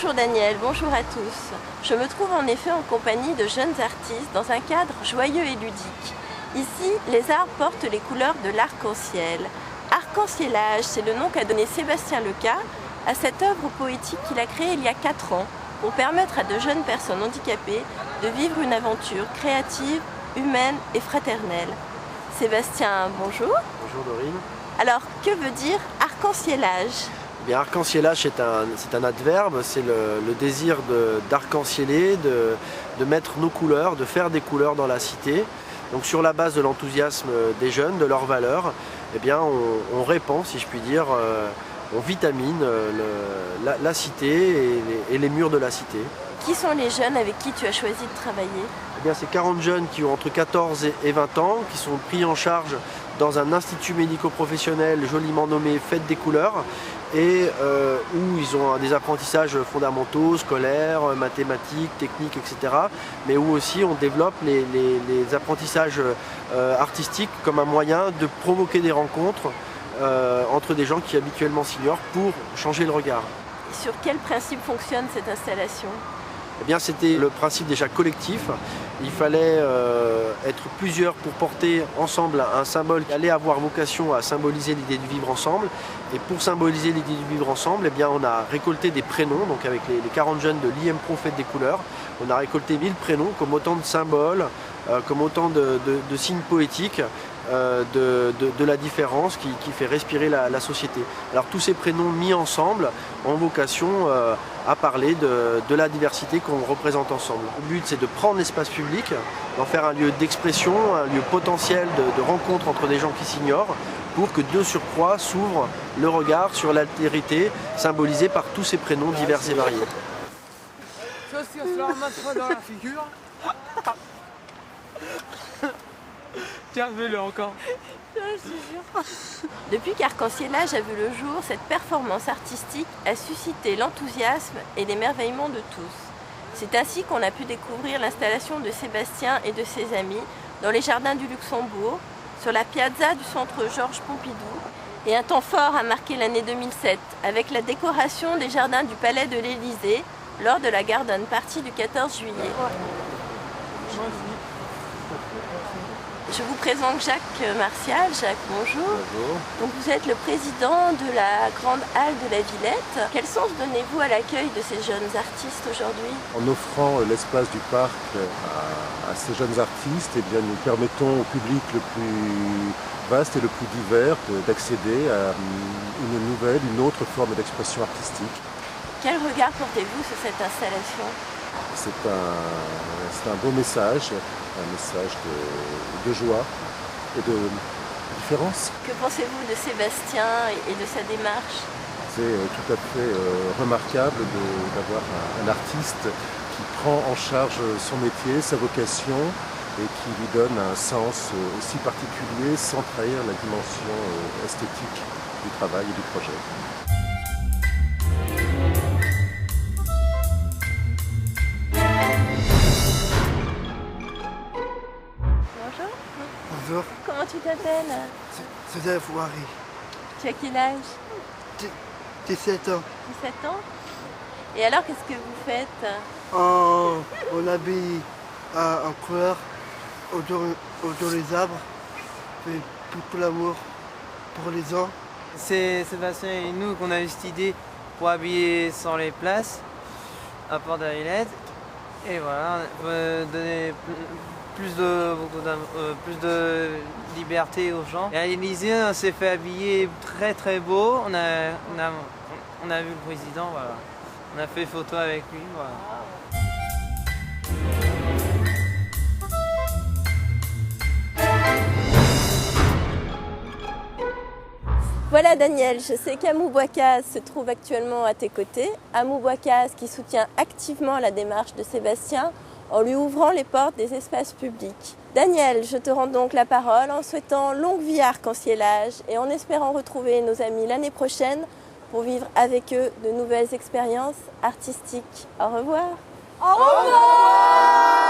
Bonjour Daniel, bonjour à tous. Je me trouve en effet en compagnie de jeunes artistes dans un cadre joyeux et ludique. Ici, les arbres portent les couleurs de l'arc-en-ciel. Arc-en-cielage, c'est le nom qu'a donné Sébastien Lecas à cette œuvre poétique qu'il a créée il y a 4 ans pour permettre à de jeunes personnes handicapées de vivre une aventure créative, humaine et fraternelle. Sébastien, bonjour. Bonjour Dorine. Alors, que veut dire arc-en-cielage ? Arc-en-cielage, c'est un adverbe, c'est le désir d'arc-en-cieler, de mettre nos couleurs, de faire des couleurs dans la cité. Donc sur la base de l'enthousiasme des jeunes, de leurs valeurs, eh bien, on répand, si je puis dire, on vitamine la cité et les murs de la cité. Qui sont les jeunes avec qui tu as choisi de travailler ? Eh bien, c'est 40 jeunes qui ont entre 14 et 20 ans, qui sont pris en charge dans un institut médico-professionnel joliment nommé Fête des couleurs, et où ils ont des apprentissages fondamentaux, scolaires, mathématiques, techniques, etc. Mais où aussi on développe les apprentissages artistiques comme un moyen de provoquer des rencontres entre des gens qui habituellement s'ignorent pour changer le regard. Sur quel principe fonctionne cette installation ? Eh bien, c'était le principe déjà collectif. Il fallait être plusieurs pour porter ensemble un symbole qui allait avoir vocation à symboliser l'idée du vivre ensemble. Et pour symboliser l'idée du vivre ensemble, eh bien, on a récolté des prénoms, donc avec les 40 jeunes de l'IMPRO Fête des couleurs. On a récolté 1000 prénoms comme autant de symboles, comme autant de signes poétiques de la différence qui fait respirer la société. Alors tous ces prénoms mis ensemble ont vocation à parler de la diversité qu'on représente ensemble. Le but, c'est de prendre l'espace public, d'en faire un lieu d'expression, un lieu potentiel de rencontre entre des gens qui s'ignorent, pour que de surcroît s'ouvre le regard sur l'altérité symbolisée par tous ces prénoms divers et variés. Ça, si on se la remettra dans la figure. Tiens, fais-le encore. Depuis qu'Arc-en-cielage a vu le jour, cette performance artistique a suscité l'enthousiasme et l'émerveillement de tous. C'est ainsi qu'on a pu découvrir l'installation de Sébastien et de ses amis dans les jardins du Luxembourg, sur la piazza du centre Georges Pompidou. Et un temps fort a marqué l'année 2007 avec la décoration des jardins du Palais de l'Élysée lors de la Garden Party du 14 juillet. Je vous présente Jacques Martial. Jacques, bonjour. Bonjour. Donc vous êtes le président de la Grande Halle de la Villette. Quel sens donnez-vous à l'accueil de ces jeunes artistes aujourd'hui ? En offrant l'espace du parc à ces jeunes artistes, eh bien, nous permettons au public le plus vaste et le plus divers d'accéder à une autre forme d'expression artistique. Quel regard portez-vous sur cette installation ? C'est un beau message, un message de joie et de différence. Que pensez-vous de Sébastien et de sa démarche ? C'est tout à fait remarquable d'avoir un artiste qui prend en charge son métier, sa vocation, et qui lui donne un sens aussi particulier sans trahir la dimension esthétique du travail et du projet. Bonjour. Comment tu t'appelles ? C'est Fouari. Tu as quel âge ? 17 ans. 17 ans ? Et alors, qu'est-ce que vous faites ? On habille en couleur autour des arbres. Fait tout l'amour pour les gens. C'est Sébastien et nous qu'on a eu cette idée pour habiller sans les places à Port de la Villette. Et voilà, on veut donner plus de liberté aux gens. Et à l'Élysée, on s'est fait habiller très très beau. On a vu le président, voilà. On a fait photo avec lui, voilà. Voilà Daniel, je sais qu'Amou Bouakaz se trouve actuellement à tes côtés. Amou Bouakaz qui soutient activement la démarche de Sébastien en lui ouvrant les portes des espaces publics. Daniel, je te rends donc la parole en souhaitant longue vie à Arc-en-cielage et en espérant retrouver nos amis l'année prochaine pour vivre avec eux de nouvelles expériences artistiques. Au revoir. Au revoir.